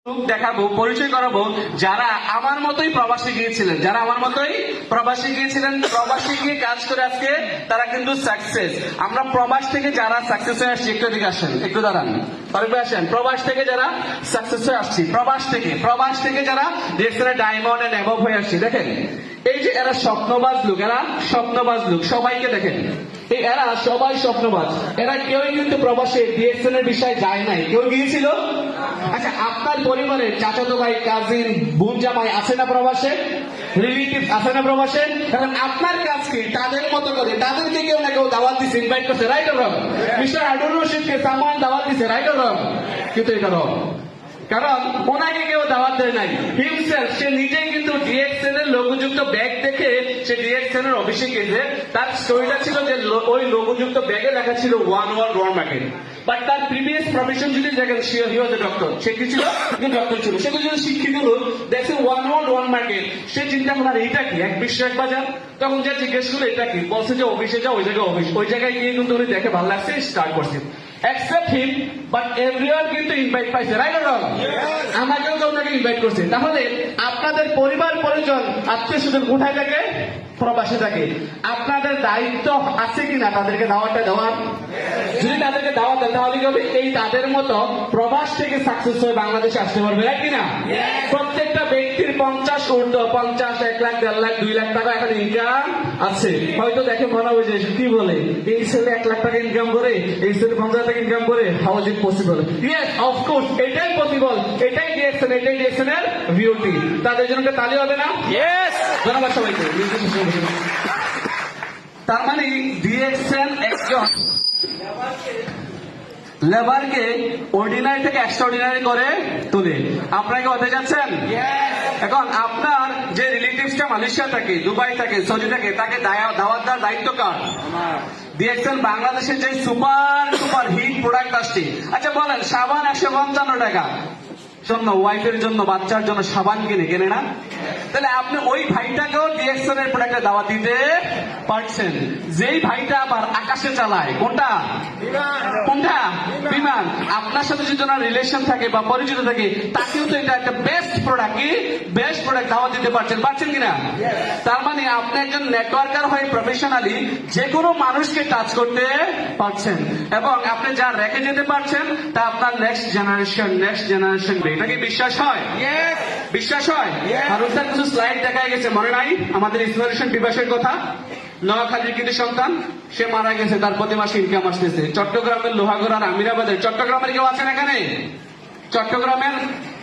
লোক দেখাবো, পরিচয় করাবো যারা আমার মতোই প্রবাসী গিয়েছিলেন, প্রবাসী গিয়ে কাজ করে আজকে তারা কিন্তু সাকসেস। আমরা প্রবাস থেকে যারা সাকসেস হয়ে আসছি, একটু এদিকে আসেন, একটু দাঁড়ান, তারপরে আসেন। প্রবাস থেকে যারা সাকসেস হয়ে আসছি, প্রবাস থেকে যারা দেখছেন ডায়মন্ড এন্ড অ্যাবভ হয়ে আসছি, দেখেন এই যে এরা স্বপ্নবাজ লোক, সবাইকে দেখেন, এরা সবাই স্বপ্নবাজ। এরা কেউই কিন্তু প্রবাসে ডিএক্সএন এর বিষয়ে যায় নাই। কেউ গিয়েছিল? আচ্ছা, আপনার পরিবারের চাচাতো ভাই, কাজিন, বোন, জামাই আছে না প্রবাসে? রিলেটিভ আছে না প্রবাসে? কারণ আপনার কাজ কি? তাদের মতো করে তাদেরকে কেউ না কেউ দাওয়াত দিচ্ছে, ইনভাইট করছে, right or wrong? Mister Abdur রশিদকে সামান দাওয়াত দিচ্ছে, রাইট অর রং? কিন্তু এটা রং, কারণ ওনাকে কেউ দাওয়াত দেয় নাই। হিমসেলফ, সে নিজেই কিন্তু ডিএক্সএন এর লোগোযুক্ত ব্যাগ দেখে সে ডিএক্সএন এর অফিসে গেছে। তার স্টোরিটা ছিল যে ওই লোগোযুক্ত ব্যাগে লেখা ছিল one world one market. But তার প্রিভিয়াস প্রফেশন যদি দেখেন, হি ওয়াজ এ ডক্টর। সে কি ছিল? ডক্টর ছিল। সে যদি শিক্ষিত লোক দেখছে ওয়ান ওয়ার্ল্ড ওয়ান মার্কেট, সে চিন্তা করলাম এইটা কি, এক বিশ্ব এক বাজার। তখন যা জিজ্ঞেস করলো এটা কি, বলছে যে অফিসে যাও, ওই জায়গায় অফিস। ওই জায়গায় গিয়ে কিন্তু উনি দেখে ভালো লাগছে, স্টার্ট করছে। Except him, but everyone কিন্তু ইনভাইট পাইছে, রাইট অর রং? আমাকেও তো ওনাকে ইনভাইট করছে। তাহলে আপনাদের পরিবার পরিজন আত্মীয় স্বজন কোথায় থাকে? প্রবাসে থাকে। আপনাদের দায়িত্ব আছে কিনা তাদেরকে দাওয়াতটা দেওয়ার? যদি তাদেরকে দাওয়াত দেন, তাহলে কি হবে? এই তাদের মতো প্রবাস থেকে সাকসেস হয়ে বাংলাদেশে আসতে পারবে, রাইট কিনা? প্রত্যেকটা ব্যক্তির 50 ঊর্ধ্ব, 50, 1 লাখ, 1.5 লাখ, 2 লাখ টাকা এখন ইনকাম আছে। হয়তো দেখে মনে হবে যে কি বলে, এই ছেলে 1 লাখ টাকা ইনকাম করে, এই ছেলে 50 টাকা ইনকাম করে, how is it possible? Yes, of course, এটাই পসিবল। এটাই ডিএক্সএন এর বিউটি। তাদের জন্য তালি হবে না? ইয়েস, ধন্যবাদ সবাইকে। তার মানে ডিএক্সএন একজন লেবারকে অর্ডিনারি থেকে এক্সট্রাঅর্ডিনারি করে তোলে। আপনারা কি হতে যাচ্ছেন? এখন আপনার যে রিলেটিভসটা মালয়েশিয়া থাকে, দুবাই থাকে, সৌদি থাকে, তাকে দাওয়াত দেওয়ার দায়িত্ব কার? ডিএক্সএন বাংলাদেশের যে সুপার হিট প্রোডাক্ট আসছে। আচ্ছা বলেন, সাবান 155 টাকা, জন্য ওয়াইফের জন্য, বাচ্চার জন্য সাবান কেনে না? তাহলে আপনি ওই ভাইটাকেও ডিএক্সএন এর প্রোডাক্টে দাওয়াত দিতে পারছেন। যেই ভাইটা আবার আকাশে চালায়, কোনটা? বিমান। আপনার সাথে যদি ওনার রিলেশন থাকে বা পরিচিত থাকে, তাকেও তো এটা একটা বেস্ট প্রোডাক্ট দাওয়াত দিতে পারছেন কিনা? তার মানে আপনি একজন নেটওয়ার্কার হয়ে প্রফেশনালি যে কোনো মানুষকে টাচ করতে পারছেন, এবং আপনি যা রেখে যেতে পারছেন তা আপনার নেক্সট জেনারেশন এটা কি বিশ্বাস হয়? বিশ্বাস হয়? আর ওটার কিছু স্লাইড দেখা গেছে, মনে নাই আমাদের ইন্সপিরেশন বিভাসের কথা? নোয়াখালীর কিন্তু সন্তান, সে মারা গেছে, তার প্রতি মাসে ইনকাম আসতেছে। চট্টগ্রামের লোহাগড়ার, আমিরাবাদের, চট্টগ্রামের কেউ আছেন এখানে? চট্টগ্রামের